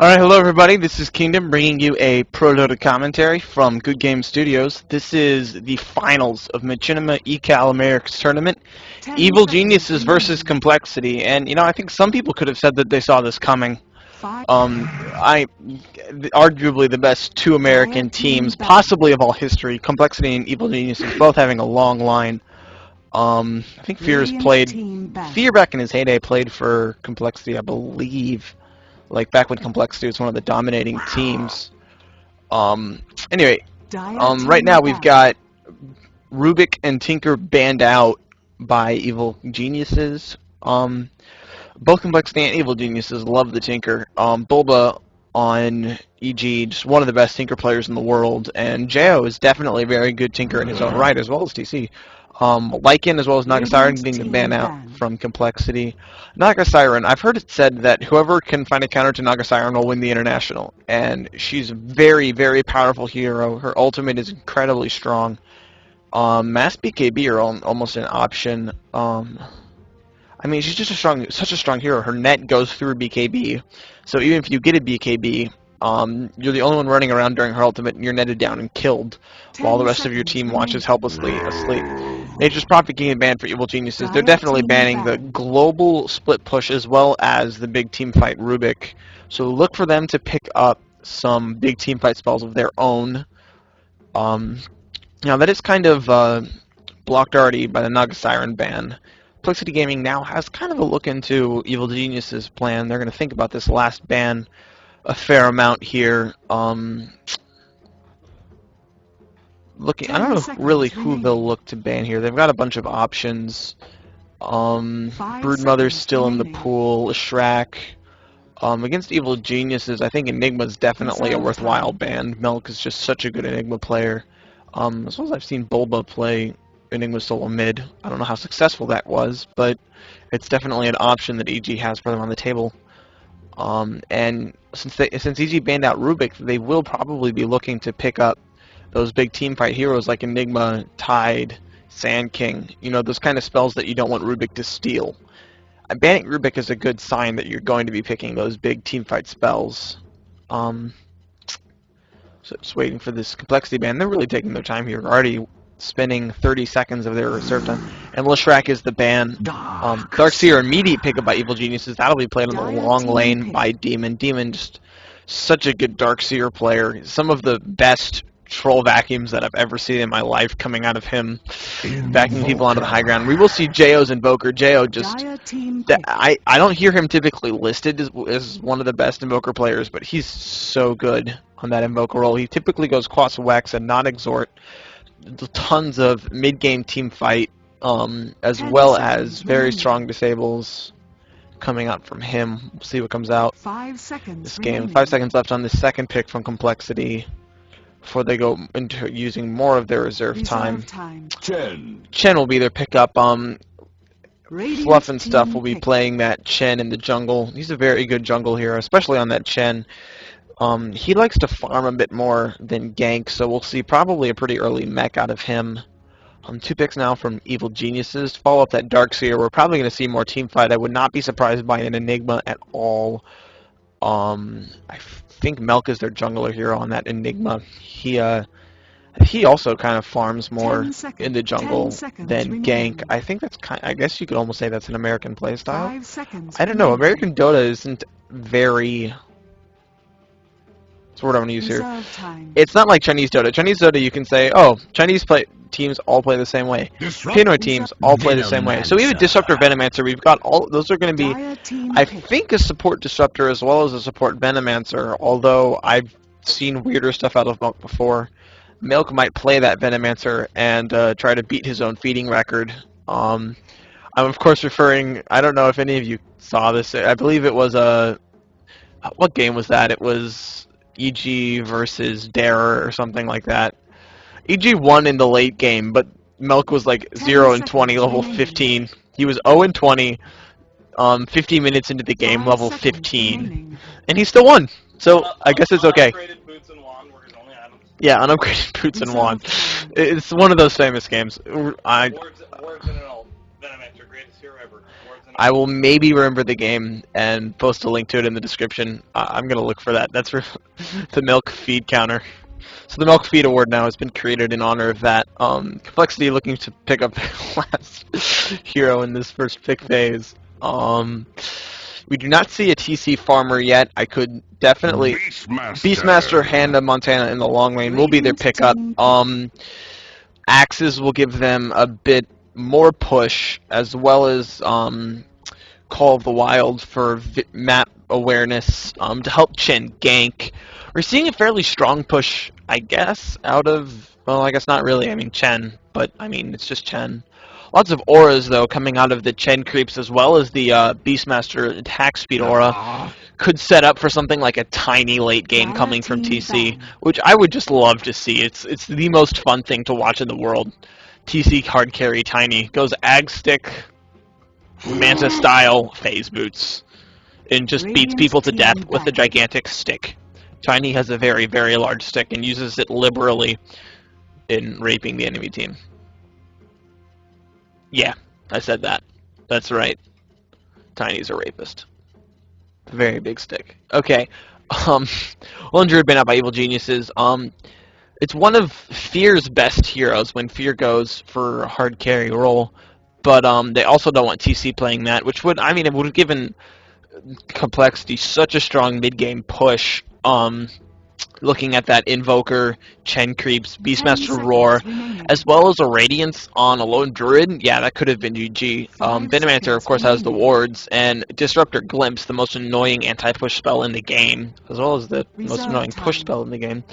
Alright, hello everybody, this is Kingdom bringing you a Pro Dota commentary from Good Game Studios. This is the finals of Machinima ECAL Americas tournament. Evil Geniuses versus Complexity, and I think some people could have said that they saw this coming. Arguably the best two American teams, possibly of all history, Complexity and Evil Geniuses, both having a long line. I think Fear back in his heyday played for Complexity, I believe. Like back when Complexity was one of the dominating teams. Anyway, right now we've got Rubik and Tinker banned out by Evil Geniuses. Both Complexity and Evil Geniuses love the Tinker. Bulba on EG, just one of the best Tinker players in the world, and Jo is definitely a very good Tinker in his own right, as well as TC. Lycan as well as Nagasiren getting the ban out from Complexity. Nagasiren, I've heard it said that whoever can find a counter to Nagasiren will win the International, and she's a very, very powerful hero. Her ultimate is incredibly strong. Mass BKB are almost an option. I mean, she's just such a strong hero. Her net goes through BKB, so even if you get a BKB, you're the only one running around during her ultimate, and you're netted down and killed, while the rest of your team watches helplessly asleep. Nature's Prophet getting banned for Evil Geniuses. They're definitely banning the global split push as well as the big team fight Rubik. So look for them to pick up some big team fight spells of their own. Now that is kind of blocked already by the Nagasiren ban. Complexity Gaming now has kind of a look into Evil Geniuses' plan. They're going to think about this last ban a fair amount here. I don't know really who they'll look to ban here. They've got a bunch of options. Broodmother's still in the pool. Shrek. Against Evil Geniuses, I think Enigma's definitely a worthwhile ban. Milk is just such a good Enigma player. As well as I've seen Bulba play Enigma solo mid. I don't know how successful that was, but it's definitely an option that EG has for them on the table. And since EG banned out Rubik, they will probably be looking to pick up those big team fight heroes like Enigma, Tide, Sand King. Those kind of spells that you don't want Rubik to steal. Banning Rubik is a good sign that you're going to be picking those big team fight spells. So just waiting for this Complexity ban. They're really taking their time here. Already spending 30 seconds of their reserve time. And Leshrac is the ban. Darkseer, immediate pickup by Evil Geniuses. That'll be played on the long lane by Demon. Demon, just such a good Darkseer player. Some of the best troll vacuums that I've ever seen in my life coming out of him, backing people onto the high ground. We will see JO's Invoker. JO just... I don't hear him typically listed as one of the best Invoker players, but he's so good on that Invoker role. He typically goes Quas Wax and not Exhort. Tons of mid-game team fight, as well as very strong disables coming out from him. We'll see what comes out 5 seconds this game. 5 seconds left on the second pick from Complexity before they go into using more of their reserve time. Chen will be their pickup. Fluff and stuff will be playing that Chen in the jungle. He's a very good jungle hero, especially on that Chen. He likes to farm a bit more than gank, so we'll see probably a pretty early mech out of him. 2 picks now from Evil Geniuses. To follow up that Darkseer, we're probably going to see more team fight. I would not be surprised by an Enigma at all. I think Melk is their jungler hero on that Enigma. He also kind of farms more in the jungle than gank. I think that's I guess you could almost say that's an American playstyle. I don't know. American Dota isn't very... What's the word I want to use here? It's not like Chinese Dota. Chinese Dota, you can say, oh, Chinese teams all play the same way. Pinoy teams all play the same way. So we have a Disruptor Venomancer. We've got all... Those are going to be, I think, a support Disruptor as well as a support Venomancer, although I've seen weirder stuff out of Milk before. Milk might play that Venomancer and try to beat his own feeding record. I'm, of course, referring... I don't know if any of you saw this. I believe it was a... What game was that? It was... EG versus Dare or something like that. EG won in the late game, but Milk was like 0-20, level 15. He was 0-20, 15 minutes into the game, level 15. And he still won. So I guess it's okay. Yeah, unupgraded boots and wand. It's one of those famous games. I will maybe remember the game and post a link to it in the description. I'm going to look for that. That's for the milk feed counter. So the Milk Feed Award now has been created in honor of that. Complexity looking to pick up their last hero in this first pick phase. We do not see a TC Farmer yet. I could definitely... Beastmaster Handa Montana in the long lane will be their pickup. Axes will give them a bit more push, as well as Call of the Wild for map awareness to help Chen gank. We're seeing a fairly strong push, I guess, out of, well, I guess not really, I mean Chen, but I mean, it's just Chen. Lots of auras, though, coming out of the Chen creeps, as well as the Beastmaster attack speed aura. Could set up for something like a tiny late game coming from TC, which I would just love to see. It's the most fun thing to watch in the world. TC hard carry tiny. Goes Ag Stick, Manta style phase boots, and just beats people to death with a gigantic stick. Tiny has a very, very large stick and uses it liberally in raping the enemy team. Yeah, I said that. That's right. Tiny's a rapist. Very big stick. Okay. Lunger had been out by Evil Geniuses. It's one of Fear's best heroes when Fear goes for a hard carry role. But they also don't want TC playing that, which would, I mean, it would have given Complexity such a strong mid-game push. Looking at that Invoker, Chen Creeps, Beastmaster Roar, as well as a Radiance on a lone Druid, yeah, that could have been GG. Venommancer, of course, has the wards, and Disruptor Glimpse, the most annoying anti-push spell in the game, as well as the most annoying push spell in the game.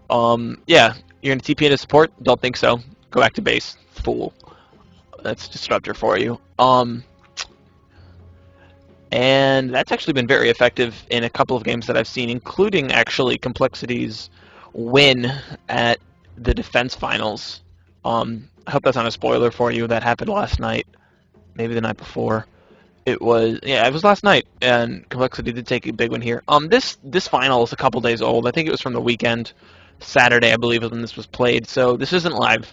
Yeah, you're going to TP into support? Don't think so. Go back to base. Fool. That's Disruptor for you. And that's actually been very effective in a couple of games that I've seen, including actually Complexity's win at the Defense Finals. I hope that's not a spoiler for you. That happened last night, maybe the night before. It was last night, and Complexity did take a big one here. This final is a couple days old. I think it was from the weekend, Saturday, I believe, when this was played. So this isn't live.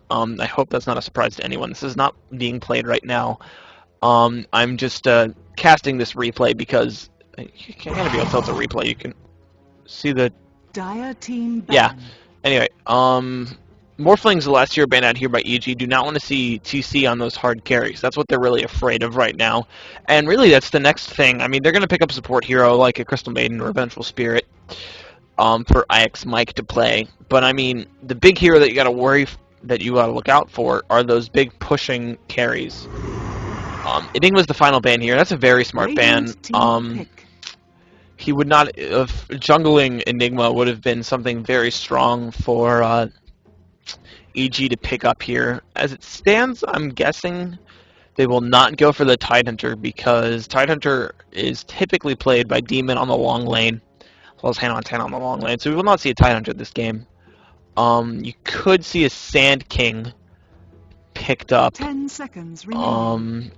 I hope that's not a surprise to anyone. This is not being played right now. I'm just casting this replay because you can't be able to tell it's a replay. You can see the Dire team. Yeah. Anyway, Morphlings the last year banned out here by EG do not want to see TC on those hard carries. That's what they're really afraid of right now. And really, that's the next thing. I mean, they're going to pick up a support hero like a Crystal Maiden or a Vengeful Spirit for IX Mike to play. But I mean, the big hero that you got to look out for are those big pushing carries. Enigma's the final ban here. That's a very smart ban. He would not have jungling Enigma would have been something very strong for EG to pick up here. As it stands, I'm guessing they will not go for the Tidehunter because Tidehunter is typically played by Demon on the long lane, as well as Hannah Montana on the long lane. So we will not see a Tidehunter this game. You could see a Sand King picked up. 10 seconds remaining.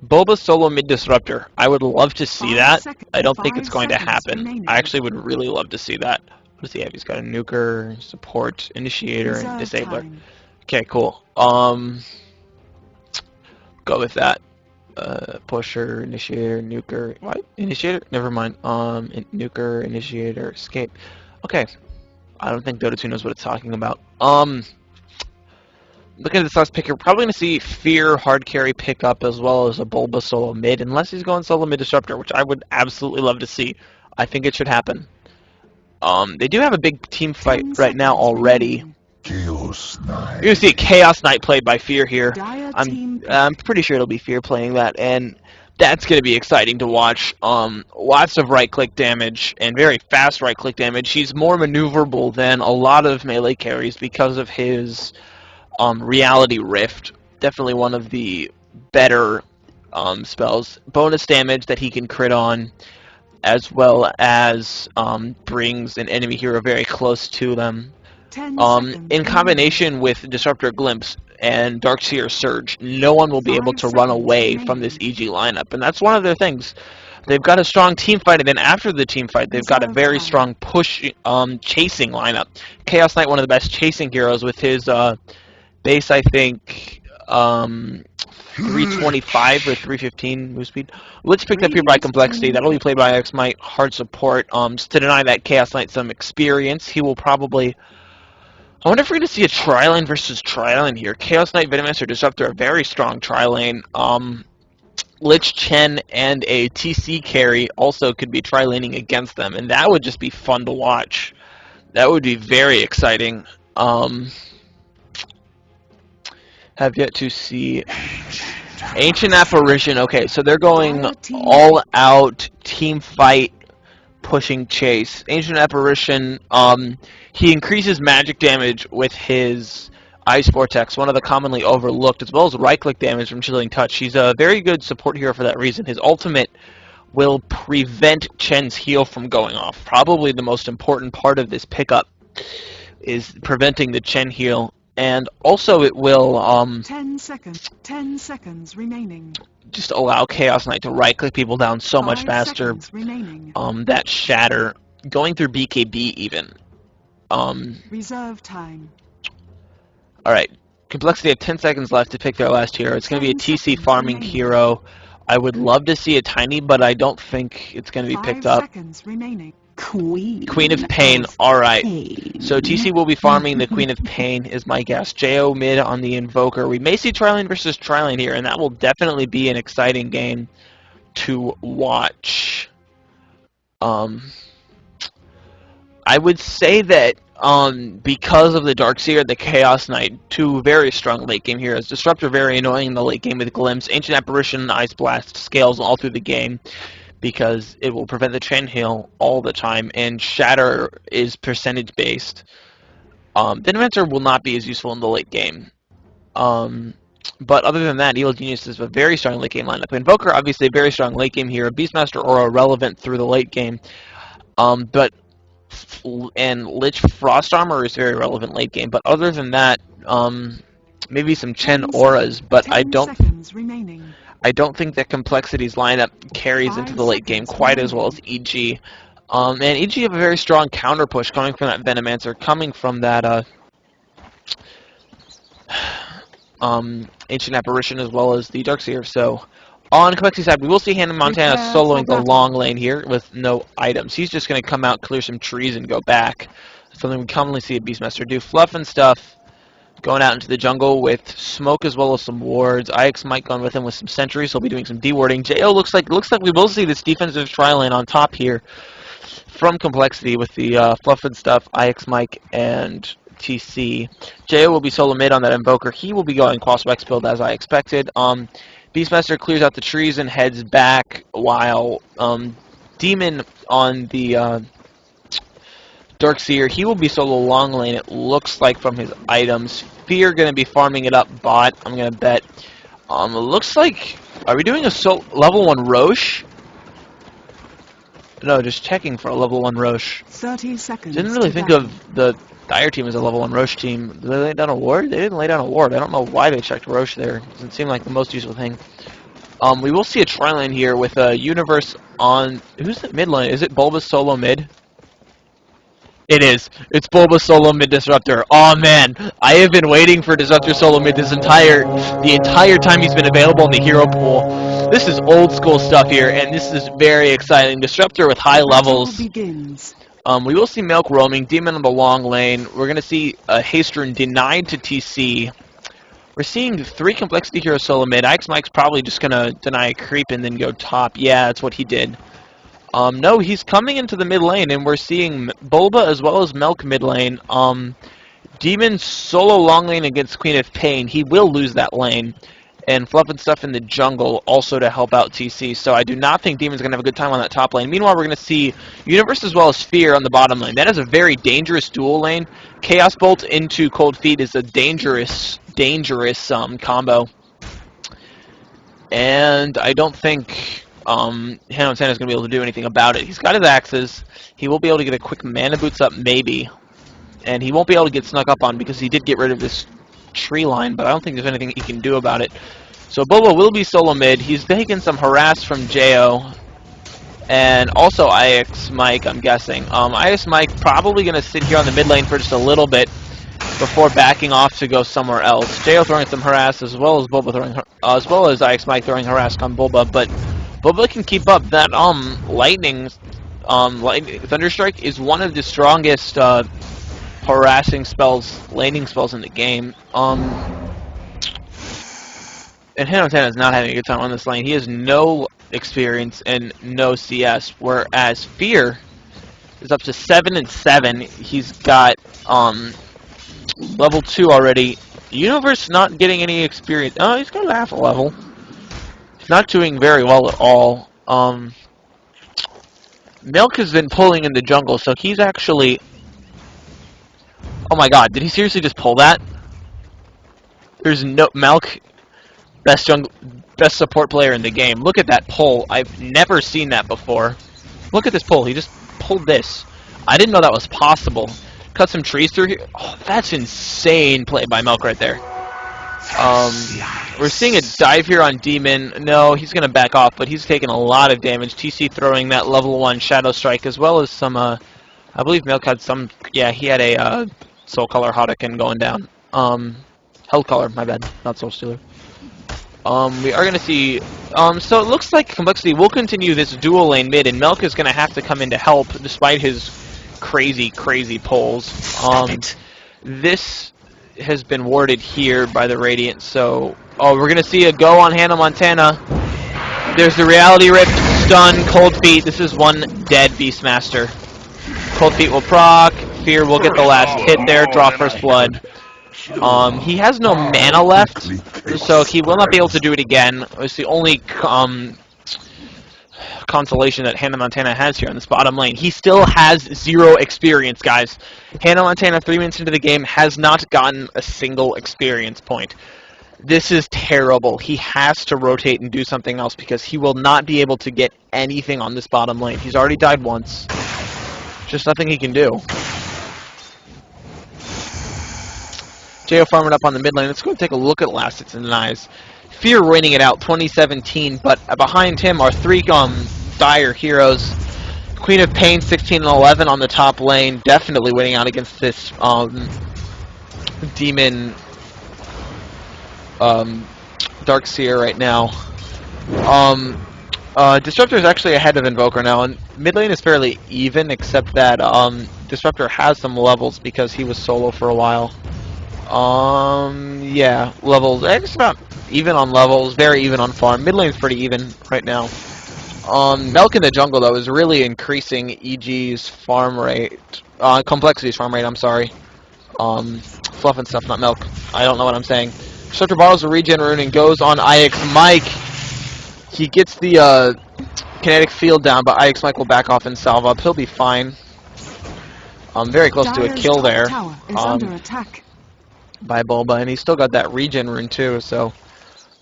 Boba solo mid disruptor. I would love to see that. I don't think it's going to happen. I actually would really love to see that. What does he have? He's got a nuker, support, initiator, and disabler. Okay, cool. Go with that. Pusher, initiator, nuker. What? Initiator? Never mind. Nuker, initiator, escape. Okay. I don't think Dota 2 knows what it's talking about. Looking at this last pick, you're probably going to see Fear hard carry pick up as well as a Bulba solo mid, unless he's going solo mid disruptor, which I would absolutely love to see. I think it should happen. They do have a big team fight right now already. You're going to see a Chaos Knight played by Fear here. I'm pretty sure it'll be Fear playing that, and that's going to be exciting to watch. Lots of right-click damage and very fast right-click damage. He's more maneuverable than a lot of melee carries because of his Reality Rift. Definitely one of the better spells. Bonus damage that he can crit on, as well as brings an enemy hero very close to them. In combination with Disruptor Glimpse and Darkseer Surge, no one will be able to run away from this EG lineup, and that's one of their things. They've got a strong team fight, and then after the team fight, they've got a very strong push chasing lineup. Chaos Knight, one of the best chasing heroes with his base, I think, 325 or 315 move speed. Lich picked up here by Complexity. That'll be played by X Might. Hard support. Just to deny that Chaos Knight some experience, he will probably... I wonder if we're going to see a tri-lane versus tri-lane here. Chaos Knight, Venomancer, Disruptor, a very strong tri-lane. Lich Chen and a TC carry also could be tri-laning against them, and that would just be fun to watch. That would be very exciting. Have yet to see Ancient Apparition. Okay, so they're going all out team fight, pushing chase. Ancient Apparition, he increases magic damage with his Ice Vortex, one of the commonly overlooked, as well as right-click damage from Chilling Touch. He's a very good support hero for that reason. His ultimate will prevent Chen's heal from going off. Probably the most important part of this pickup is preventing the Chen heal. And also it will 10 seconds remaining. just allow Chaos Knight to right-click people down so much 5 faster. seconds remaining. That Shatter, going through BKB even. Reserve time. Alright, Complexity have 10 seconds left to pick their last hero. It's going to be a 10 TC seconds farming remaining. hero. I would love to see a Tiny, but I don't think it's going to be 5 picked up. seconds remaining. Queen of Pain, alright. So TC will be farming the Queen of Pain, is my guess. JO mid on the Invoker. We may see Trilane versus Trilane here, and that will definitely be an exciting game to watch. I would say that because of the Darkseer, the Chaos Knight, two very strong late game heroes. Disruptor very annoying in the late game with Glimpse. Ancient Apparition, Ice Blast scales all through the game because it will prevent the Chen heal all the time, and Shatter is percentage based. Venomancer will not be as useful in the late game. But other than that, Evil Genius is a very strong late game lineup. Invoker, obviously a very strong late game hero. Beastmaster Aura relevant through the late game. And Lich Frost Armor is very relevant late game. But other than that, maybe some Chen auras. But I don't think that Complexity's lineup carries into the late game quite as well as EG. And EG have a very strong counter push coming from that Venomancer, coming from that Ancient Apparition as well as the Darkseer. So on Complexity's side, we will see Hannah Montana soloing the long lane here with no items. He's just going to come out, clear some trees, and go back. Something we commonly see a Beastmaster do. Fluff and Stuff going out into the jungle with smoke as well as some wards. IX might go with him with some sentries. He'll be doing some dewarding. JO looks like we will see this defensive tri-lane on top here from Complexity with the Fluff and Stuff, IX Mike, and TC. JO will be solo mid on that Invoker. He will be going Quaswex build as I expected. Beastmaster clears out the trees and heads back, while Demon on the Darkseer, he will be solo long lane, it looks like, from his items. Fear going to be farming it up bot, I'm going to bet. It looks like... Are we doing a level 1 Roche? No, just checking for a level 1 Roche. 30 seconds. Didn't really think of the Dire team as a level 1 Roche team. Did they lay down a ward? They didn't lay down a ward. I don't know why they checked Roche there. Doesn't seem like the most useful thing. We will see a tri-lane here with a Universe on... Who's the mid lane? Is it Bulbous solo mid? It is. It's Bulbous solo mid Disruptor. Oh man, I have been waiting for Disruptor solo mid the entire time he's been available in the hero pool. This is old school stuff here, and this is very exciting. Disruptor with high levels. We will see Milk roaming, Demon on the long lane. We're going to see Hastrun denied to TC. We're seeing 3 Complexity heroes solo mid. Ix Mike's probably just going to deny a creep and then go top. Yeah, that's what he did. No, he's coming into the mid lane, and we're seeing Bulba as well as Milk mid lane. Demon solo long lane against Queen of Pain. He will lose that lane. And Fluff and Stuff in the jungle also to help out TC. So I do not think Demon's going to have a good time on that top lane. Meanwhile, we're going to see Universe as well as Fear on the bottom lane. That is a very dangerous dual lane. Chaos Bolt into Cold Feet is a dangerous combo. And I don't think Hannah Montana is going to be able to do anything about it. He's got his axes. He will be able to get a quick mana boots up, maybe. And he won't be able to get snuck up on because he did get rid of this tree line, but I don't think there's anything he can do about it. So Bobo will be solo mid. He's taking some harass from JO. And also IX Mike, I'm guessing. IX Mike probably going to sit here on the mid lane for just a little bit. before backing off to go somewhere else. Jo throwing some harass as well as Bulba throwing, as well as IX Mike throwing harass on Bulba, but Bulba can keep up. That lightning Thunderstrike is one of the strongest harassing spells, laning spells in the game. And Hannah is not having a good time on this lane. He has no experience and no CS, whereas Fear is up to 7 and 7. He's got level 2 already. Universe not getting any experience. Oh, he's got half a level. He's not doing very well at all. Milk has been pulling in the jungle, so he's actually... Oh my god, did he seriously just pull that? There's no... Milk, best support player in the game. Look at that pull. I've never seen that before. Look at this pull. He just pulled this. I didn't know that was possible. Cut some trees through here. Oh, that's insane play by Milk right there. We're seeing a dive here on Demon. No, he's going to back off, but he's taking a lot of damage. TC throwing that level 1 Shadow Strike, as well as some, I believe Milk had some, yeah, he had a Soul Color Hadouken going down. Hell Color, my bad, not Soul Stealer. We are going to see, so it looks like Complexity will continue this dual lane mid, and Milk is going to have to come in to help, despite his crazy, crazy pulls. This has been warded here by the Radiant, so... Oh, we're going to see a go on Hannah Montana. There's the Reality Rift, stun, Cold Feet. This is one dead Beastmaster. Cold Feet will proc, Fear will get the last hit there, draw first blood. He has no mana left, so he will not be able to do it again. It's the only consolation that Hannah Montana has here in this bottom lane. He still has 0 experience, guys. Hannah Montana, 3 minutes into the game, has not gotten a single experience point. This is terrible. He has to rotate and do something else because he will not be able to get anything on this bottom lane. He's already died once. Just nothing he can do. Jo farming up on the mid lane. Let's go take a look at Last Hits in the Eyes. Fear winning it out 2017, but behind him are 3 dire heroes. Queen of Pain 16 and 11 on the top lane, definitely winning out against this Demon Darkseer right now. Disruptor is actually ahead of Invoker now, and mid lane is fairly even, except that Disruptor has some levels because he was solo for a while. Yeah, levels. It's about even on levels, very even on farm. Mid lane's pretty even right now. Milk in the jungle, though, is really increasing EG's farm rate. Complexity's farm rate, I'm sorry. Fluff and stuff, not Milk. I don't know what I'm saying. Disruptor borrows a regen rune and goes on IX Mike. He gets the kinetic field down, but IX Mike will back off and salve up. He'll be fine. Very close to a kill there. By Bulba, and he's still got that regen rune too, so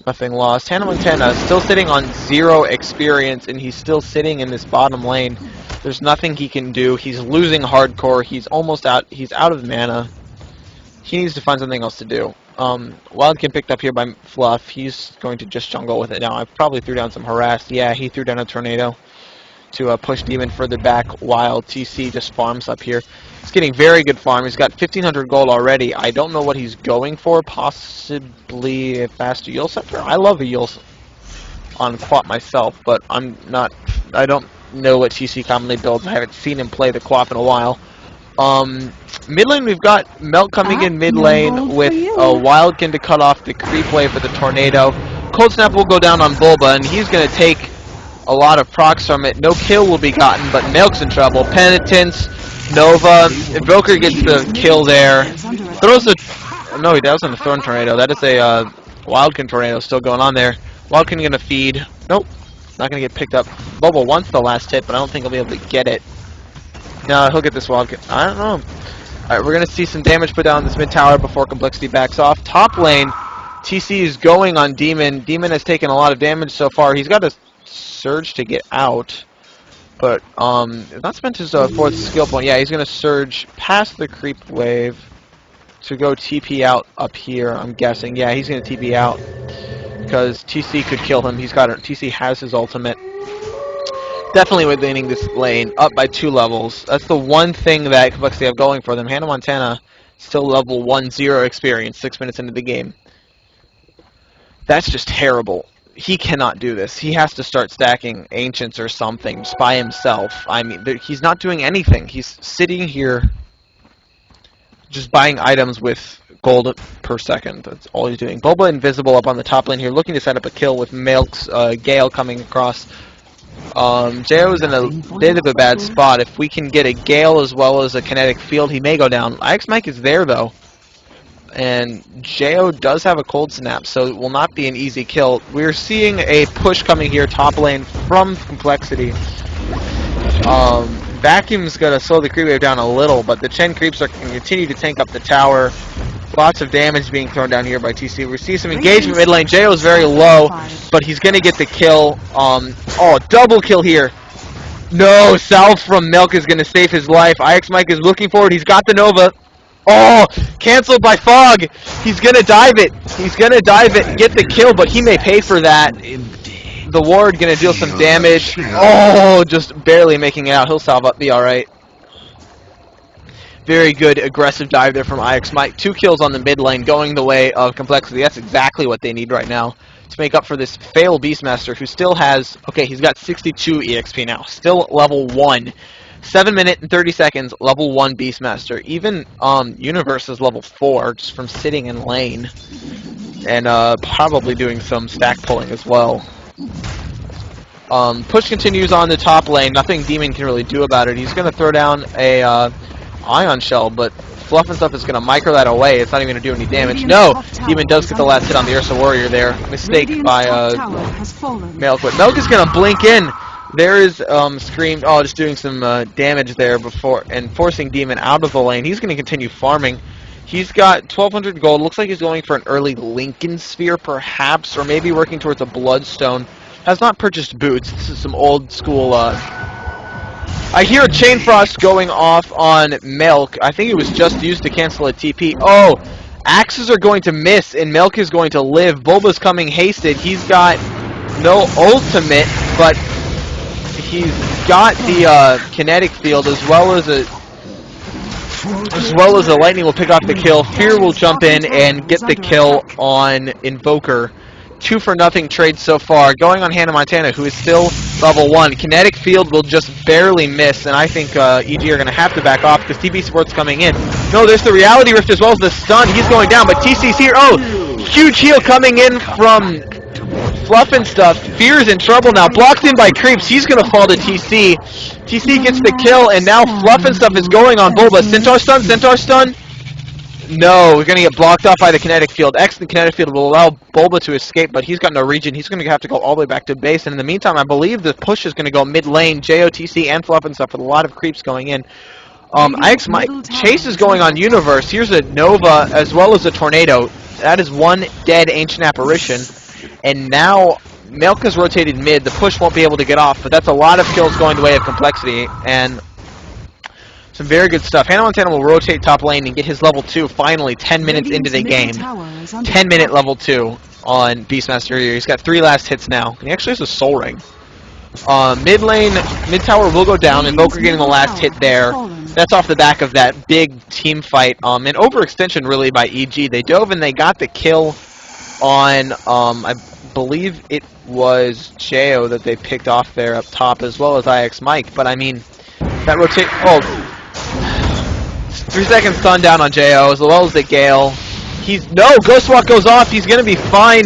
nothing lost. Hannah Montana still sitting on 0 experience, and he's still sitting in this bottom lane. There's nothing he can do. He's losing hardcore. He's almost out. He's out of mana. He needs to find something else to do. Wildkin picked up here by Fluff. He's going to just jungle with it now. I probably threw down some harass. Yeah, he threw down a tornado to push Demon further back while TC just farms up here. He's getting very good farm. He's got 1,500 gold already. I don't know what he's going for. Possibly a faster Yule Scepter. I love a Yule on Quap myself, but I don't know what TC commonly builds. I haven't seen him play the Quap in a while. Mid lane, we've got Melt coming in mid lane with a Wildkin to cut off the creep wave for the tornado. Cold Snap will go down on Bulba, and he's going to take a lot of procs from it. No kill will be gotten, but Milk's in trouble. Penitence, Nova, Invoker gets the kill there. Throws a... No, he doesn't. A Thorn Tornado. That is a Wildkin Tornado still going on there. Wildkin going to feed. Nope. Not going to get picked up. Bulba wants the last hit, but I don't think he'll be able to get it. No, he'll get this Wildkin. I don't know. Alright, we're going to see some damage put down this mid tower before Complexity backs off. Top lane, TC is going on Demon. Demon has taken a lot of damage so far. He's got a surge to get out, but not spent his 4th skill point. Yeah, he's going to surge past the creep wave to go TP out up here, I'm guessing. Yeah, he's going to TP out because TC could kill him. TC has his ultimate. Definitely winning this lane up by 2 levels. That's the one thing that Complexity have going for them. Hannah Montana Still level 1, 0 experience 6 minutes into the game. That's just terrible. He cannot do this. He has to start stacking Ancients or something just by himself. I mean, he's not doing anything. He's sitting here just buying items with gold per second. That's all he's doing. Bulba invisible up on the top lane here, looking to set up a kill with Milk's Gale coming across. Jo's in a bit of a bad spot. If we can get a Gale as well as a kinetic field, he may go down. Ix Mike is there, though. And Jo does have a cold snap, so it will not be an easy kill. We're seeing a push coming here top lane from Complexity. Vacuum's going to slow the creep wave down a little, but the Chen creeps are going to continue to tank up the tower. Lots of damage being thrown down here by TC. We see some engagement mid lane. Jo is very low, but he's going to get the kill. Oh, double kill here. No, salve from Milk is going to save his life. Ix Mike is looking forward. He's got the Nova. Oh, canceled by Fog. He's going to dive it. He's going to dive it, get the kill, but he may pay for that. The ward going to deal some damage. Oh, just barely making it out. He'll salve up, be alright. Very good aggressive dive there from Ix Mike. 2 kills on the mid lane going the way of Complexity. That's exactly what they need right now to make up for this fail Beastmaster who still has, okay, he's got 62 EXP now. Still level 1. 7 minutes and 30 seconds, level 1 Beastmaster. Even Universe is level 4 just from sitting in lane. And probably doing some stack pulling as well. Push continues on the top lane. Nothing Demon can really do about it. He's going to throw down a Ion Shell, but Fluff and Stuff is going to micro that away. It's not even going to do any damage. No! Demon does get the last hit on the Ursa Warrior there. Mistake by Milk. But Milk is going to blink in. There is Scream, just doing some damage there before and forcing Demon out of the lane. He's going to continue farming. He's got 1,200 gold. Looks like he's going for an early Lincoln Sphere, perhaps, or maybe working towards a Bloodstone. Has not purchased boots. This is some old school. I hear a Chain Frost going off on Milk. I think it was just used to cancel a TP. Oh, axes are going to miss, and Milk is going to live. Bulba's coming hasted. He's got no ultimate, but he's got the kinetic field as well as the lightning will pick off the kill. Fear will jump in and get the kill on Invoker. 2-for-0 trade so far. Going on Hannah Montana, who is still level 1. Kinetic field will just barely miss, and I think EG are going to have to back off because TB Sport's coming in. No, there's the Reality Rift as well as the stun. He's going down, but TC's here. Oh, huge heal coming in from Fluff and Stuff. Fear's in trouble now. Blocked in by creeps. He's going to fall to TC. TC gets the kill, and now Fluff and Stuff is going on Bulba. Centaur stun, Centaur stun. No, we're going to get blocked off by the kinetic field. X the kinetic field will allow Bulba to escape, but he's got no regen. He's going to have to go all the way back to base. And in the meantime, I believe the push is going to go mid lane. JOTC and Fluff and Stuff with a lot of creeps going in. Ix Mike Chase is going on Universe. Here's a Nova as well as a Tornado. That is one dead Ancient Apparition. And now Milk has rotated mid. The push won't be able to get off, but that's a lot of kills going the way of Complexity. And some very good stuff. Hannah Montana will rotate top lane and get his level 2 finally 10 minutes into the game. 10-minute level 2 on Beastmaster here. He's got 3 last hits now. He actually has a Soul Ring. Mid lane, mid tower will go down. Invoker getting the last hit there. That's off the back of that big team fight. An overextension really by EG. They dove and they got the kill on, I believe it was Jo that they picked off there up top as well as Ix Mike. But I mean, that rotate. Oh. 3 seconds stun down on Jo as well as the Gale. Ghostwalk goes off. He's going to be fine.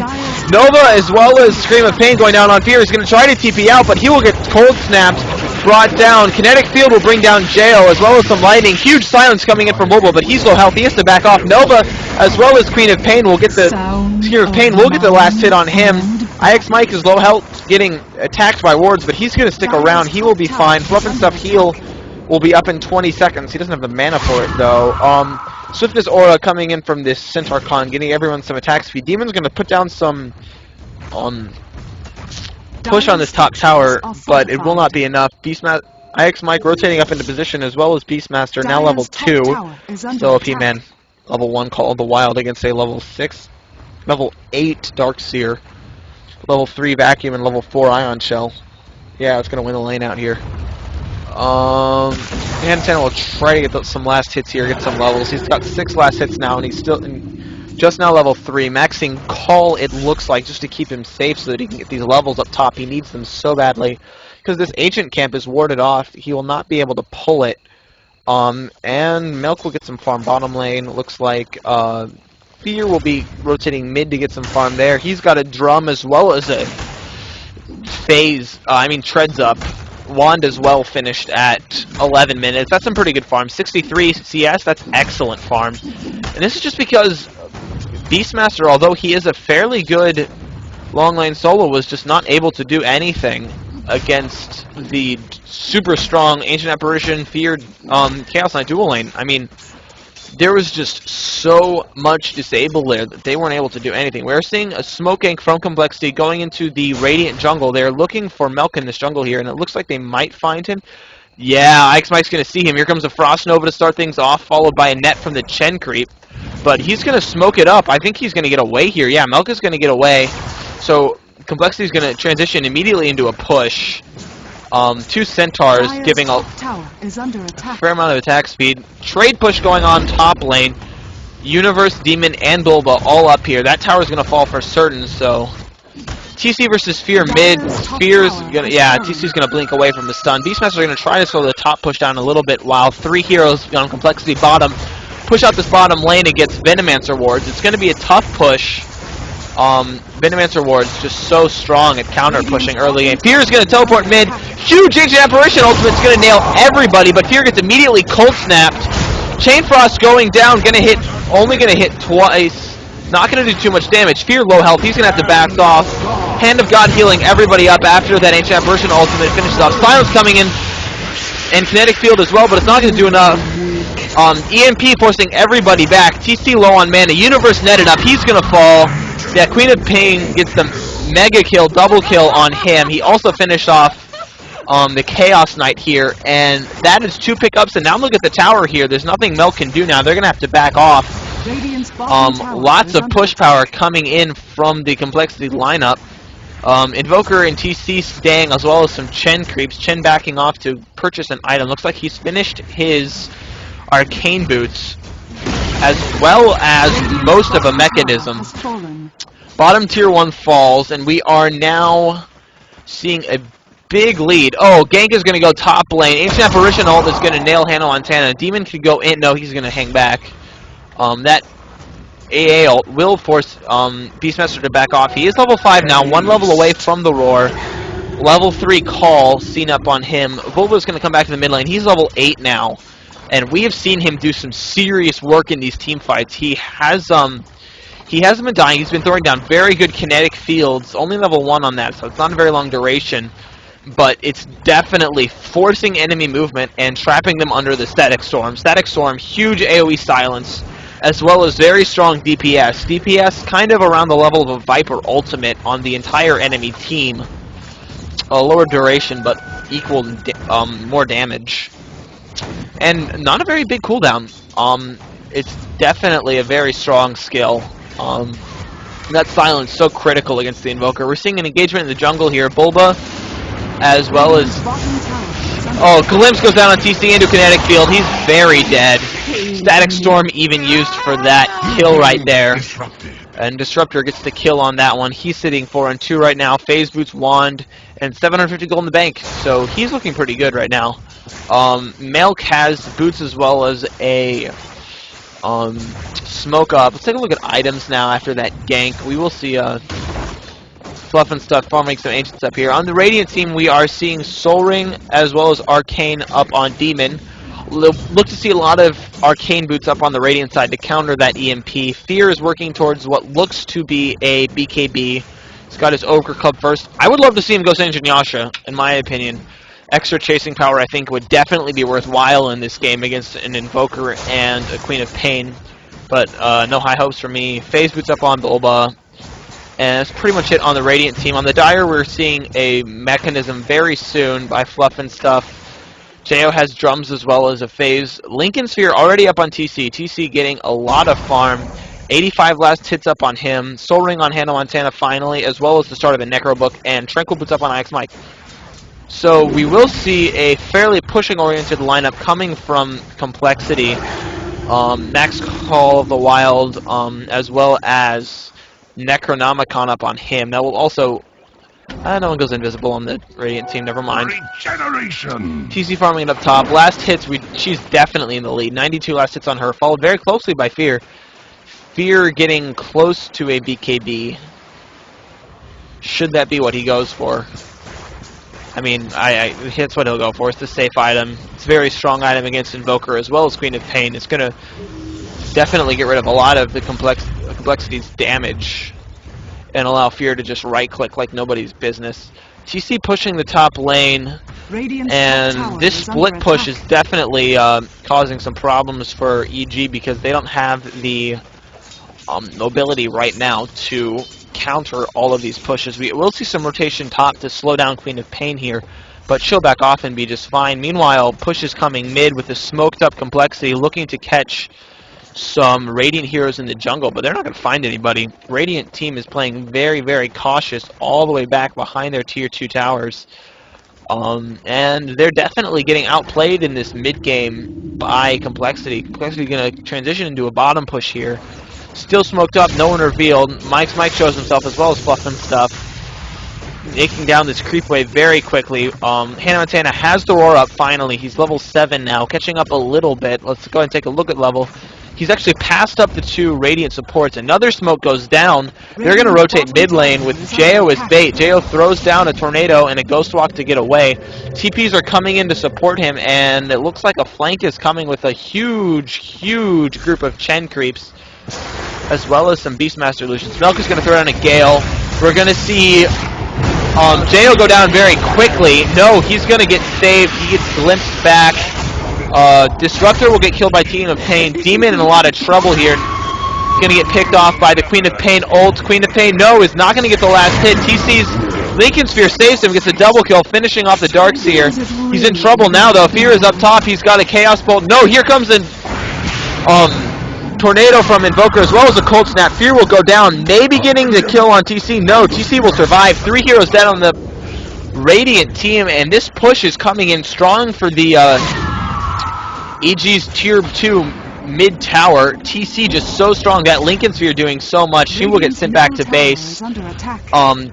Nova as well as Scream of Pain going down on Fear is going to try to TP out, but he will get cold snapped, brought down. Kinetic Field will bring down Jo as well as some lightning. Huge silence coming in from Bulba, but he's low health. He has to back off. Nova as well as Queen of Pain will get the last hit on him. Ix Mike is low health, getting attacked by wards, but he's going to stick around. He will be fine. Fluff and Stuff heal will be up in 20 seconds. He doesn't have the mana for it, though. Swiftness Aura coming in from this Centaur Con, getting everyone some attack speed. Demon's going to put down some push on this top tower, but it will not be enough. Ix Mike rotating up into position as well as Beastmaster, now level 2. So OP man, level 1 Call of the Wild against a level 6, level 8 Darkseer, level 3 Vacuum, and level 4 Ion Shell. Yeah, it's going to win the lane out here. Hannah will try to get some last hits here, get some levels. He's got 6 last hits now, and he's still just now level 3. Maxing coL, it looks like, just to keep him safe so that he can get these levels up top. He needs them so badly. Because this Ancient Camp is warded off, he will not be able to pull it. And Milk will get some farm bottom lane. Looks like Fear will be rotating mid to get some farm there. He's got a drum as well as a treads up. Wand as well finished at 11 minutes. That's some pretty good farm. 63 CS, that's excellent farm. And this is just because Beastmaster, although he is a fairly good long lane solo, was just not able to do anything against the super strong Ancient Apparition feared Chaos Knight dual lane. I mean, there was just so much disable there that they weren't able to do anything. We're seeing a smoke gank from Complexity going into the Radiant jungle. They're looking for Melk in this jungle here, and it looks like they might find him. Yeah, Mike's going to see him. Here comes a Frost Nova to start things off, followed by a net from the Chen creep. But he's going to smoke it up. I think he's going to get away here. Yeah, Melk is going to get away. So Complexity is going to transition immediately into a push. 2 Centaurs giving a fair amount of attack speed. Trade push going on top lane. Universe, Demon, and Bulba all up here. That tower is going to fall for certain, so TC versus Fear mid. Fear's gonna, yeah, TC's gonna blink away from the stun. Beastmaster are gonna try to slow the top push down a little bit, while 3 heroes on Complexity bottom push out this bottom lane and gets Venomancer wards. It's gonna be a tough push. Venomancer ward's just so strong at counter pushing early game. Fear is gonna teleport mid. Huge Ancient Apparition ultimate's gonna nail everybody, but Fear gets immediately cold snapped. Chain Frost going down, only gonna hit twice. Not going to do too much damage. Fear low health. He's going to have to back off. Hand of God healing everybody up after that Ancient Apparition ultimate finishes off. Silence coming in. And Kinetic Field as well, but it's not going to do enough. EMP forcing everybody back. TC low on mana. Universe netted up. He's going to fall. Yeah, Queen of Pain gets the mega kill, double kill on him. He also finished off the Chaos Knight here. And that is 2 pickups. And now look at the tower here. There's nothing Milk can do now. They're going to have to back off. Lots of push power coming in from the Complexity lineup. Invoker and TC staying, as well as some Chen creeps. Chen backing off to purchase an item. Looks like he's finished his Arcane Boots, as well as most of a mechanism. Bottom tier 1 falls, and we are now seeing a big lead. Oh, Gank is going to go top lane. Ancient Apparition ult is going to nail Hannah Montana. Demon could go in. No, he's going to hang back. That AA ult will force Beastmaster to back off. He is level 5 now, 1 level away from the Roar. Level 3 coL seen up on him. Bulba's going to come back to the mid lane. He's level 8 now, and we have seen him do some serious work in these team fights. He hasn't been dying. He's been throwing down very good kinetic fields. Only level 1 on that, so it's not a very long duration. But it's definitely forcing enemy movement and trapping them under the Static Storm. Static Storm, huge AoE silence, as well as very strong DPS. DPS kind of around the level of a Viper ultimate on the entire enemy team. A lower duration, but equal more damage. And not a very big cooldown. It's definitely a very strong skill. That silence so critical against the Invoker. We're seeing an engagement in the jungle here. Bulba, as well as... Oh, Glimpse goes down on TC into Kinetic Field. He's very dead. Static Storm even used for that kill right there. And Disruptor gets the kill on that one. He's sitting 4-2 right now. Phase Boots, Wand, and 750 gold in the bank. So he's looking pretty good right now. Milk has Boots as well as a Smoke Up. Let's take a look at items now after that gank. We will see Fluff and Stuff farming some Ancients up here. On the Radiant team, we are seeing Soul Ring as well as Arcane up on Demon. Look to see a lot of Arcane Boots up on the Radiant side to counter that EMP. Fear is working towards what looks to be a BKB. He's got his Ogre Club first. I would love to see him go Sanjin Yasha, in my opinion. Extra chasing power, I think, would definitely be worthwhile in this game against an Invoker and a Queen of Pain. But no high hopes for me. Phase Boots up on Bulba. And that's pretty much it on the Radiant team. On the Dire, we're seeing a mechanism very soon by Fluff and Stuff. Jo has drums as well as a phase. Lincoln Sphere already up on TC. TC getting a lot of farm. 85 last hits up on him. Soul Ring on Hannah Montana finally, as well as the start of a Necro Book. And Tranquil Boots up on Ix Mike. So we will see a fairly pushing-oriented lineup coming from Complexity. Max Call of the Wild, as well as Necronomicon up on him. That will also... no one goes invisible on the Radiant team, never mind. Regeneration. TC farming it up top. Last hits, she's definitely in the lead. 92 last hits on her, followed very closely by Fear. Fear getting close to a BKB. Should that be what he goes for? I mean, that's what he'll go for. It's the safe item. It's a very strong item against Invoker as well as Queen of Pain. It's going to definitely get rid of a lot of the Complexity's damage and allow Fear to just right-click like nobody's business. TC pushing the top lane, and this split push is definitely causing some problems for EG because they don't have the mobility right now to counter all of these pushes. We will see some rotation top to slow down Queen of Pain here, but she'll back off and be just fine. Meanwhile, push is coming mid with the smoked up Complexity looking to catch some Radiant heroes in the jungle, but they're not going to find anybody. Radiant team is playing very, very cautious all the way back behind their tier 2 towers. And they're definitely getting outplayed in this mid game by Complexity. Complexity going to transition into a bottom push here. Still smoked up, no one revealed. Mike shows himself as well as Fluff and stuff. Taking down this creep wave very quickly. Hannah Montana has the roar up finally. He's level 7 now, catching up a little bit. Let's go ahead and take a look at level. He's actually passed up the 2 Radiant supports. Another smoke goes down. They're going to rotate mid lane with Jo as bait. Jo throws down a tornado and a ghost walk to get away. TPs are coming in to support him, and it looks like a flank is coming with a huge, huge group of Chen creeps, as well as some Beastmaster illusions. Milk is going to throw down a Gale. We're going to see Jo go down very quickly. No, he's going to get saved. He gets glimpsed back. Disruptor will get killed by Queen of Pain. Demon in a lot of trouble here. Going to get picked off by the Queen of Pain ult. Queen of Pain, no, is not going to get the last hit. TC's Lincoln Sphere saves him, gets a double kill, finishing off the Darkseer. He's in trouble now, though. Fear is up top. He's got a Chaos Bolt. No, here comes a tornado from Invoker as well as a Cold Snap. Fear will go down, maybe getting the kill on TC. No, TC will survive. 3 heroes dead on the Radiant team, and this push is coming in strong for the EG's tier 2 mid tower. TC just so strong. That Lincoln Sphere doing so much. She will get sent back to base.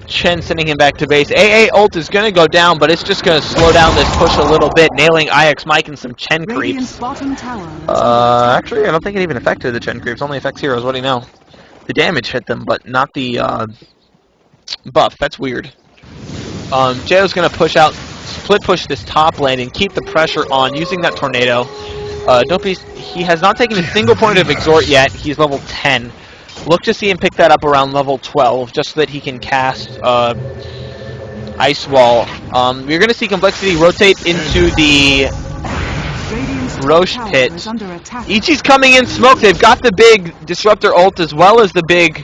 Chen sending him back to base. AA ult is going to go down, but it's just going to slow down this push a little bit, nailing IX Mike and some Chen creeps. Actually, I don't think it even affected the Chen creeps. Only affects heroes. What do you know? The damage hit them, but not the buff. That's weird. Jo's going to push out, split push this top lane and keep the pressure on using that tornado. He has not taken a single point of Exhort yet. He's level 10. Look to see him pick that up around level 12, just so that he can cast Ice Wall. We're going to see Complexity rotate into the Roche pit. Ichi's coming in smoke. They've got the big Disruptor ult as well as the big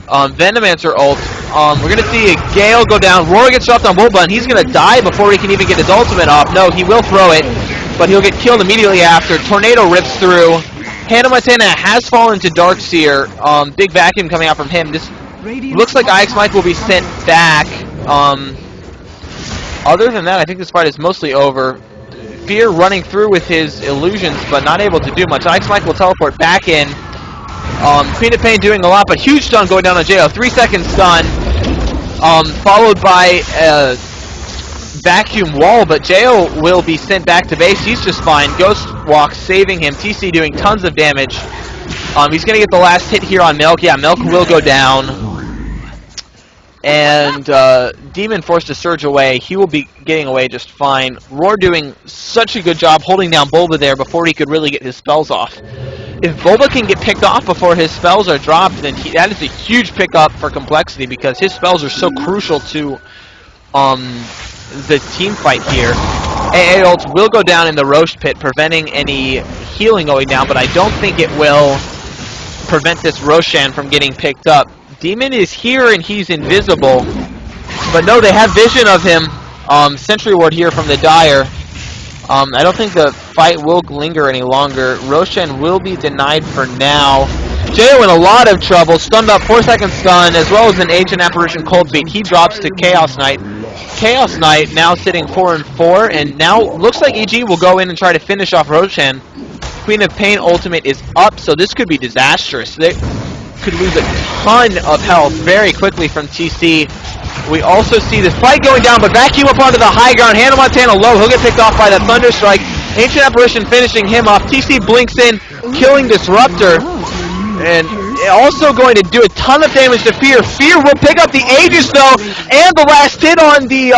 Venomancer ult. We're going to see a Gale go down. Roar gets dropped on Wolba, and he's going to die before he can even get his ultimate off. No, he will throw it, but he'll get killed immediately after. Tornado rips through. Hannah Montana has fallen to Darkseer. Big vacuum coming out from him. This looks like IX Mike will be sent back. Other than that, I think this fight is mostly over. Fear running through with his illusions, but not able to do much. IX Mike will teleport back in. Queen of Pain doing a lot, but huge stun going down on Jo. 3-second stun, followed by a vacuum wall, but Jo will be sent back to base. He's just fine. Ghost Walk saving him. TC doing tons of damage. He's going to get the last hit here on Milk. Yeah, Milk will go down. And Demon forced to surge away. He will be getting away just fine. Roar doing such a good job holding down Bulba there before he could really get his spells off. If Bulba can get picked off before his spells are dropped, then that is a huge pickup for Complexity because his spells are so crucial to the team fight here. AA ult will go down in the Roche pit, preventing any healing going down, but I don't think it will prevent this Roshan from getting picked up. Demon is here and he's invisible, but no, they have vision of him. Sentry Ward here from the Dire. I don't think the fight will linger any longer. Roshan will be denied for now. Jo in a lot of trouble, stunned up, 4-second stun, as well as an Ancient Apparition Cold Beat. He drops to Chaos Knight. Chaos Knight now sitting 4-4, and now looks like EG will go in and try to finish off Roshan. Queen of Pain ultimate is up, so this could be disastrous. They could lose a ton of health very quickly from TC. We also see this fight going down, but vacuum up onto the high ground. Hannah Montana low. He'll get picked off by the Thunder Strike. Ancient Apparition finishing him off. TC blinks in, killing Disruptor. And also going to do a ton of damage to Fear. Fear will pick up the Aegis, though, and the last hit on the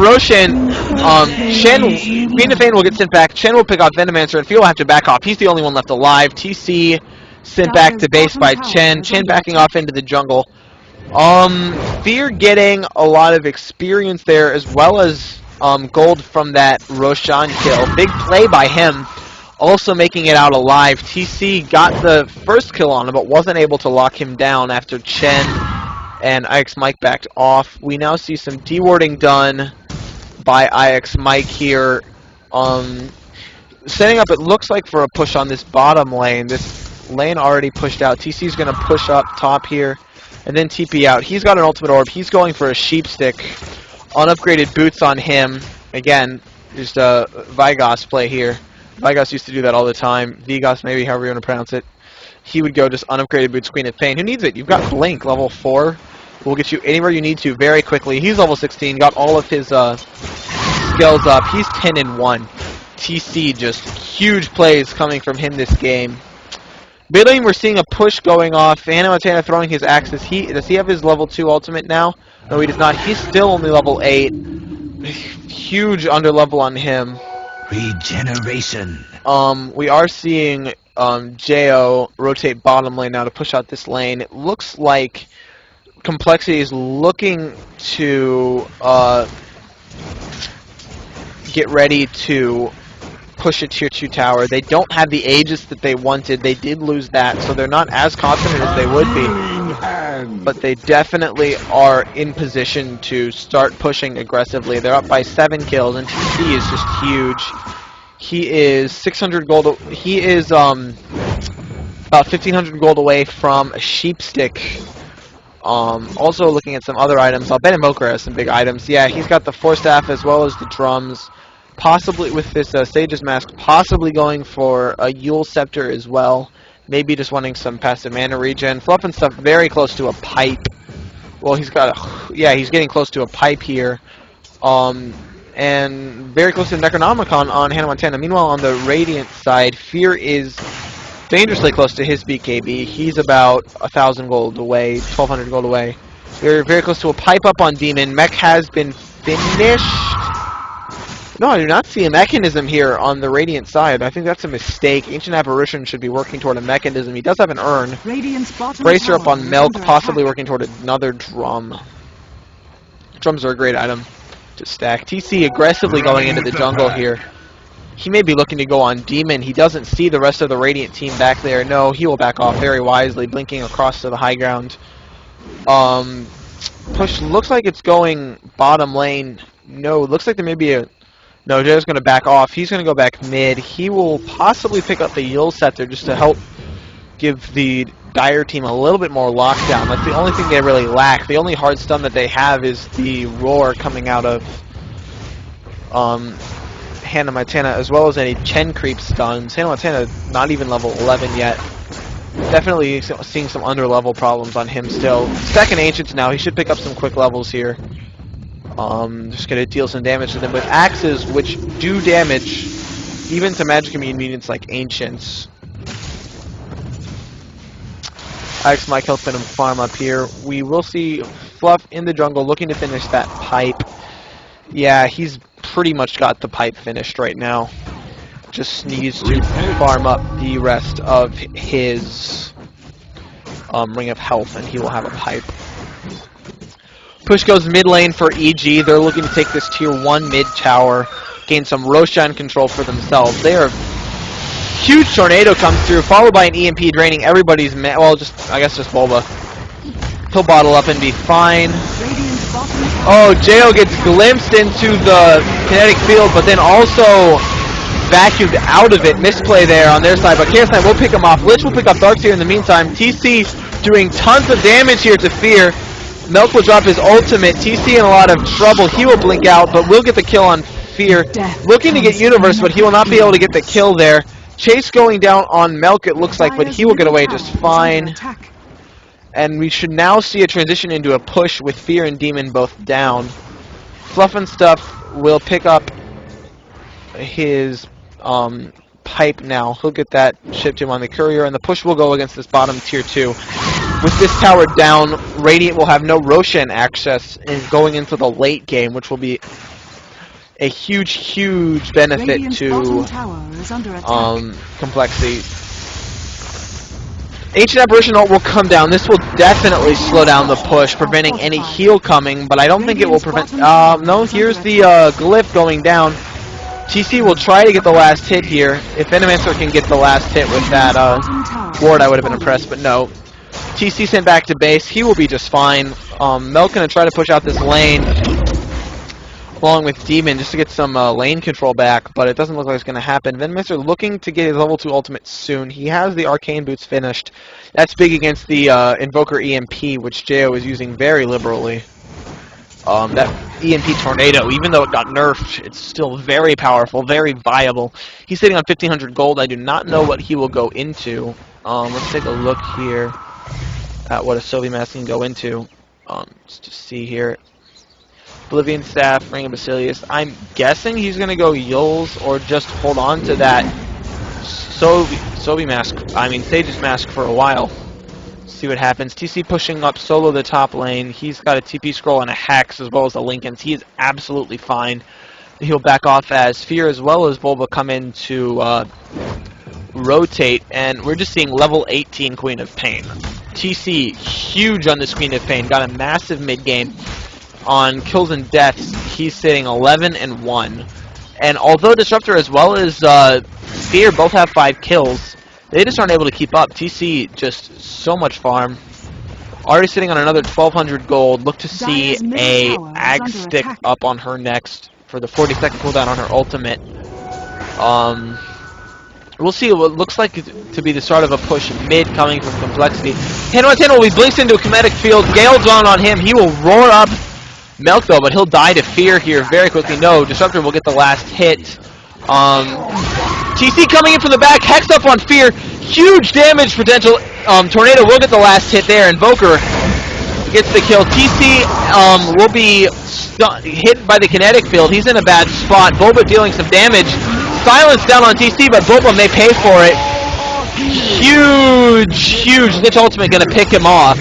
Roshan. Shen, Queen of Pain will get sent back. Shen will pick off Venomancer, and Fear will have to back off. He's the only one left alive. TC sent back to base by Chen. Chen backing off into the jungle. Fear getting a lot of experience there, as well as gold from that Roshan kill. Big play by him. Also making it out alive. TC got the first kill on him, but wasn't able to lock him down after Chen and IX Mike backed off. We now see some dewarding done by IX Mike here. Setting up, it looks like, for a push on this bottom lane. This lane already pushed out. TC's going to push up top here and then TP out. He's got an ultimate orb. He's going for a sheep stick. Unupgraded boots on him. Again, just a Vigos play here. Vigos used to do that all the time. Vigos, maybe, however you want to pronounce it. He would go just unupgraded boots, Queen of Pain. Who needs it? You've got Blink, level 4. Will get you anywhere you need to very quickly. He's level 16, got all of his skills up. He's 10-1. TC, just huge plays coming from him this game. Mid lane, we're seeing a push going off. Hannah Montana throwing his axes. Does he have his level 2 ultimate now? No, he does not. He's still only level 8. Huge underlevel on him. Regeneration. We are seeing Jo rotate bottom lane now to push out this lane. It looks like Complexity is looking to get ready to push a tier 2 tower. They don't have the Aegis that they wanted. They did lose that, so they're not as confident as they would be. But they definitely are in position to start pushing aggressively. They're up by 7 kills, and TC is just huge. He is 600 gold. He is about 1,500 gold away from a sheep stick. Also looking at some other items. I'll bet Invoker has some big items. Yeah, he's got the Force Staff as well as the drums. Possibly with this Sage's Mask, possibly going for a Yule Scepter as well. Maybe just wanting some passive mana regen. Fluff and stuff very close to a pipe. Well, he's got a... Yeah, he's getting close to a pipe here. And very close to Necronomicon on Hannah Montana. Meanwhile, on the Radiant side, Fear is dangerously close to his BKB. He's about 1,000 gold away, 1,200 gold away. Very, very close to a pipe up on Demon. Mech has been finished. No, I do not see a mechanism here on the Radiant side. I think that's a mistake. Ancient Apparition should be working toward a mechanism. He does have an urn. Bracer up on Milk, possibly working toward another drum. Drums are a great item to stack. TC aggressively going into the jungle here. He may be looking to go on Demon. He doesn't see the rest of the Radiant team back there. No, he will back off very wisely, blinking across to the high ground. Push looks like it's going bottom lane. No, it looks like there may be a... No, Joe's going to back off. He's going to go back mid. He will possibly pick up the Yule Scepter just to help give the Dire team a little bit more lockdown. That's the only thing they really lack. The only hard stun that they have is the Roar coming out of Hannah Montana, as well as any Chen creep stuns. Hannah Montana not even level 11 yet. Definitely seeing some under-level problems on him still. Second Ancients now. He should pick up some quick levels here. Just gonna deal some damage to them with axes, which do damage even to magic immune mutants like Ancients. IX Mike helping him farm up here. We will see Fluff in the jungle looking to finish that pipe. Yeah, he's pretty much got the pipe finished right now. Just needs to farm up the rest of his Ring of Health, and he will have a pipe. Push goes mid lane for EG. They're looking to take this tier 1 mid tower, gain some Roshan control for themselves. They are... Huge tornado comes through, followed by an EMP draining everybody's... Well, I guess just Bulba. He'll bottle up and be fine. Oh, Jo gets glimpsed into the kinetic field, but then also vacuumed out of it. Misplay there on their side, but Chaos Knight will pick him off. Lich will pick up Darkseer in the meantime. TC doing tons of damage here to Fear. Milk will drop his ultimate. TC in a lot of trouble. He will blink out, but will get the kill on Fear. Looking to get Universe, but he will not be able to get the kill there. Chase going down on Milk, it looks like, but he will get away just fine. And we should now see a transition into a push with Fear and Demon both down. Fluff and Stuff will pick up his pipe now. He'll get that shipped to him on the courier, and the push will go against this bottom tier 2. With this tower down, Radiant will have no Roshan access in going into the late game, which will be a huge, huge benefit to Complexity. Ancient Apparition ult will come down. This will definitely slow down the push, preventing any heal coming, but I don't think it will prevent... no, here's the glyph going down. TC will try to get the last hit here. If Venomancer can get the last hit with that ward, I would have been impressed, but no. TC sent back to base. He will be just fine. Melk going to try to push out this lane along with Demon just to get some lane control back, but it doesn't look like it's going to happen. Venomancer looking to get his level 2 ultimate soon. He has the Arcane Boots finished. That's big against the Invoker EMP, which Jo is using very liberally. That EMP Tornado, even though it got nerfed, it's still very powerful, very viable. He's sitting on 1,500 gold. I do not know what he will go into. Let's take a look here at what a Sylvie Mask can go into. Let's just see here. Oblivion Staff, Ring of Basilius. I'm guessing he's going to go Yules or just hold on to that Sylvie Mask, Sage's Mask for a while. See what happens. TC pushing up solo the top lane. He's got a TP scroll and a Hex as well as a Linken's. He is absolutely fine. He'll back off as Fear as well as Bulba come in to rotate, and we're just seeing level 18 Queen of Pain. TC huge on this Queen of Pain. Got a massive mid game. On kills and deaths, he's sitting 11-1. And although Disruptor as well as Fear both have 5 kills, they just aren't able to keep up. TC just so much farm. Already sitting on another 1,200 gold. Look to see a Ag Stick up on her next for the 40-second cooldown on her ultimate. We'll see what looks like to be the start of a push mid coming from Complexity. Hannah Montana will be blinked into a kinetic field. Gale's on him. He will roar up Milk though, but he'll die to Fear here very quickly. No, Disruptor will get the last hit. TC coming in from the back, Hex up on Fear. Huge damage potential. Tornado will get the last hit there. Invoker gets the kill. TC will be hit by the kinetic field. He's in a bad spot. Bulba dealing some damage. Silence down on TC, but Bulba may pay for it. Huge Lich ultimate gonna pick him off.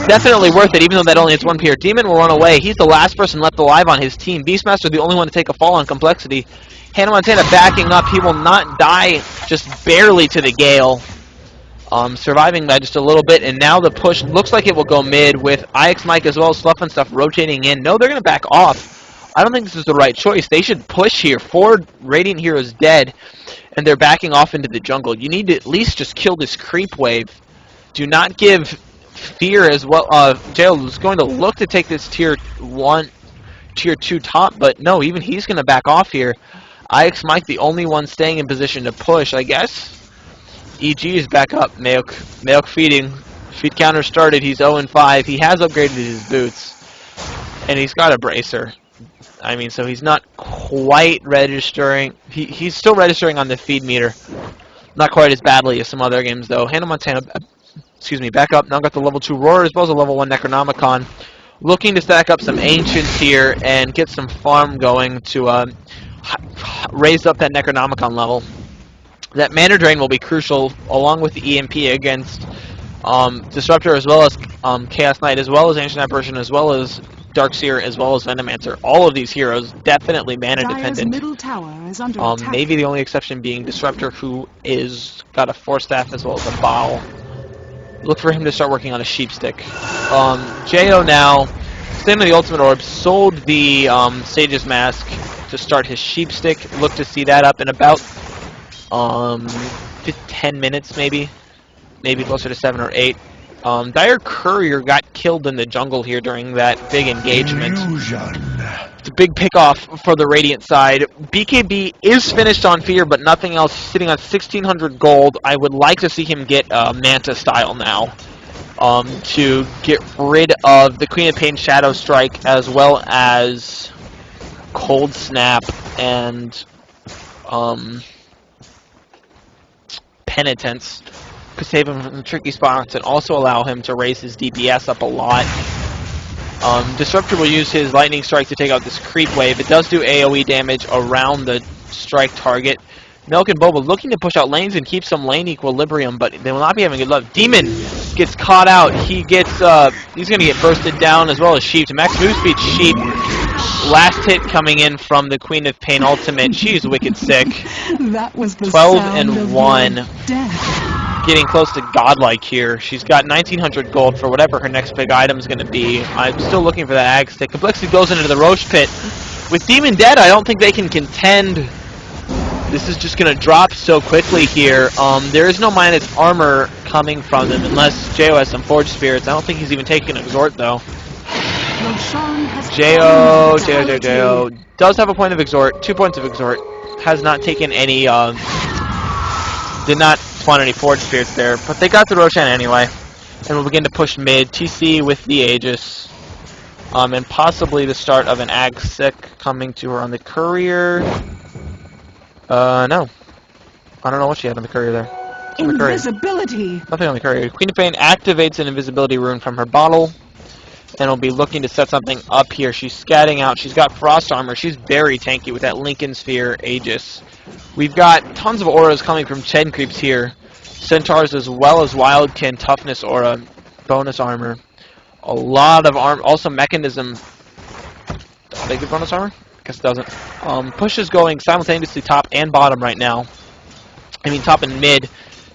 Definitely worth it, even though that only hits 1 PR. Demon will run away. He's the last person left alive on his team. Beastmaster the only one to take a fall on Complexity. Hannah Montana backing up. He will not die, just barely to the Gale. Surviving by just a little bit, and now the push looks like it will go mid with IX Mike as well as Fluff and Stuff rotating in. No, they're going to back off. I don't think this is the right choice. They should push here. 4 Radiant Heroes dead, and they're backing off into the jungle. You need to at least just kill this creep wave. Do not give Fear as well. Jail is going to look to take this tier 1, tier 2 top, but no, even he's going to back off here. IX Mike the only one staying in position to push, I guess. EG is back up. Mayok feeding. Feed counter started. He's 0-5. He has upgraded his boots. And he's got a bracer. I mean, so he's not quite registering. He's still registering on the feed meter. Not quite as badly as some other games, though. Hannah Montana, back up. Now got the level 2 Roar as well as a level 1 Necronomicon. Looking to stack up some Ancients here and get some farm going to raise up that Necronomicon level. That Mana Drain will be crucial, along with the EMP against Disruptor, as well as Chaos Knight, as well as Ancient Apparition, as well as Darkseer, as well as Venomancer. All of these heroes definitely mana dependent. Middle tower is under attack. Maybe the only exception being Disruptor, who is got a Force Staff as well as a Bow. Look for him to start working on a Sheep Stick. Jo now, same with the Ultimate Orb, sold the Sage's Mask to start his Sheep Stick. Look to see that up in about 10 minutes maybe closer to 7 or 8. Dire Courier got killed in the jungle here during that big engagement. It's a big pickoff for the Radiant side. BKB is finished on Fear, but nothing else. Sitting on 1,600 gold. I would like to see him get Manta style now. to get rid of the Queen of Pain Shadow Strike, as well as Cold Snap and Penitence. Could save him from tricky spots and also allow him to raise his DPS up a lot. Disruptor will use his Lightning Strike to take out this creep wave. It does do AoE damage around the strike target. Milk and Boba looking to push out lanes and keep some lane equilibrium, but they will not be having good luck. Demon gets caught out. He gets he's going to get bursted down, as well as Sheep. To max move speed, Sheep. Last hit coming in from the Queen of Pain ultimate. She's wicked sick. That was the 12 sound and of 1. your death. Getting close to godlike here. She's got 1900 gold for whatever her next big item is going to be. I'm still looking for that ag stick. Complexity goes into the Roche pit. With Demon dead, I don't think they can contend. This is just going to drop so quickly here. There is no minus armor coming from them unless Jo has some Forge Spirits. I don't think he's even taking an Exhort though. Jo does have a point of Exhort, 2 points of Exhort. Has not taken any, did not spawn any Forge Spirits there, but they got the Roshan anyway. And we'll begin to push mid. TC with the Aegis. And possibly the start of an Ag Sick coming to her on the Courier. No. I don't know what she had on the Courier there. On the Courier. Invisibility. Nothing on the Courier. Queen of Pain activates an Invisibility rune from her bottle. And will be looking to set something up here. She's scatting out. She's got Frost Armor. She's very tanky with that Lincoln Sphere Aegis. We've got tons of auras coming from Chen Creeps here. Centaurs as well as Wildkin Toughness Aura. Bonus armor. A lot of armor. Also Mechanism. Do they get bonus armor? I guess it doesn't. Push is going simultaneously top and bottom right now. I mean top and mid.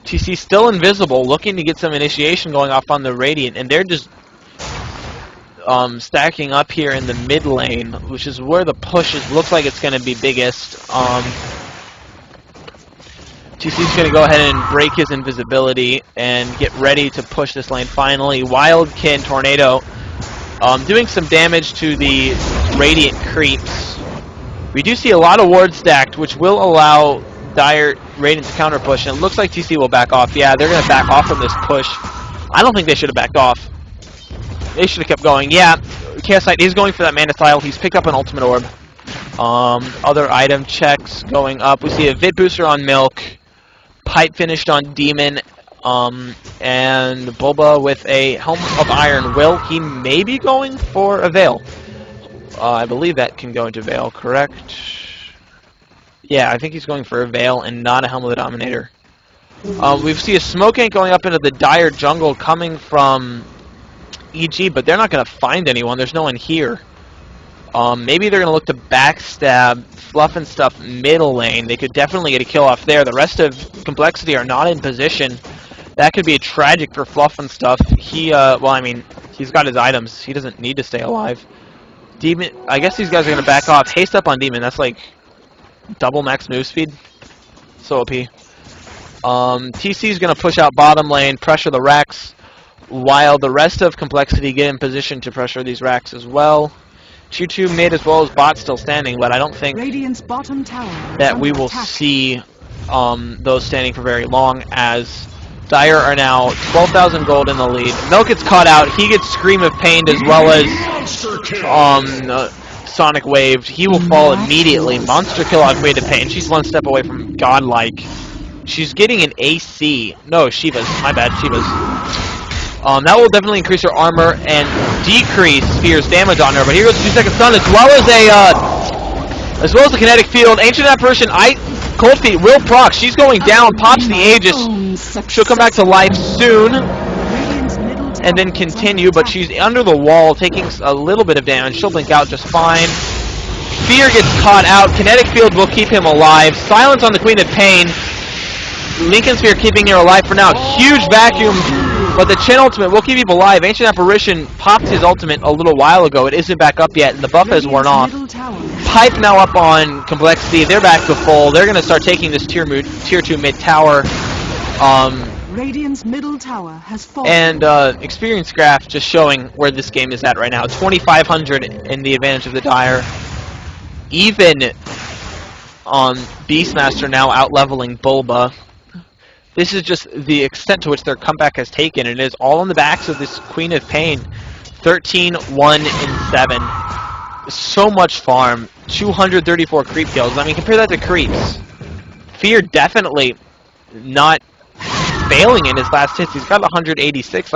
TC still invisible. Looking to get some initiation going off on the Radiant. And they're just stacking up here in the mid lane, which is where the push looks like it's going to be biggest. TC's going to go ahead and break his invisibility and get ready to push this lane finally. Wildkin Tornado doing some damage to the Radiant creeps. We do see a lot of wards stacked, which will allow Dire Radiant to counter push, and it looks like TC will back off. Yeah, they're going to back off from this push. I don't think they should have backed off. They should have kept going. Yeah, Chaos Knight is going for that Mana Style. He's picked up an Ultimate Orb. Other item checks going up. We see a Vid Booster on Milk. Pipe finished on Demon. And Bulba with a Helm of Iron. Will he may be going for a Veil? I believe that can go into Veil, correct? Yeah, I think he's going for a Veil and not a Helm of the Dominator. We see a Smoke Ant going up into the Dire jungle coming from EG, but they're not going to find anyone. There's no one here. Maybe they're going to look to backstab Fluff and Stuff middle lane. They could definitely get a kill off there. The rest of Complexity are not in position. That could be tragic for Fluff and Stuff. He, well, I mean, he's got his items. He doesn't need to stay alive. Demon, I guess these guys are going to back off. Haste up on Demon. That's like double max move speed. So OP. TC's going to push out bottom lane, pressure the racks, while the rest of Complexity get in position to pressure these racks as well. Choo-Choo mid as well as bot still standing, but I don't think Radiant's bottom tower that we will see those standing for very long, as Dire are now 12,000 gold in the lead. Milk gets caught out. He gets Scream of Pained as well as Sonic Waved. He will fall immediately. Monster kill on Queen of Pain. She's one step away from godlike. She's getting an AC. No, Shiva's. My bad, Shiva's. That will definitely increase her armor and decrease Sphere's damage on her. But here goes the 2-second stun, as well as a kinetic field. Ancient Apparition, Cold Feet will proc. She's going down, pops the Aegis. She'll come back to life soon and then continue, but she's under the wall, taking a little bit of damage. She'll blink out just fine. Sphere gets caught out. Kinetic field will keep him alive. Silence on the Queen of Pain. Lincoln Sphere keeping her alive for now. Huge vacuum. But the Chen ultimate will keep people alive. Ancient Apparition popped his ultimate a little while ago. It isn't back up yet, and the buff has worn off. Pipe now up on Complexity. They're back to full. They're going to start taking this tier 2 mid tower. Radiant's middle tower has fallen. And experience graph just showing where this game is at right now. 2,500 in the advantage of the Dire. Even Beastmaster now out-leveling Bulba. this is just the extent to which their comeback has taken, and it is all on the backs of this Queen of Pain. 13, 1, and 7. So much farm. 234 creep kills. I mean, compare that to creeps. Fear definitely not failing in his last hits. He's got 186.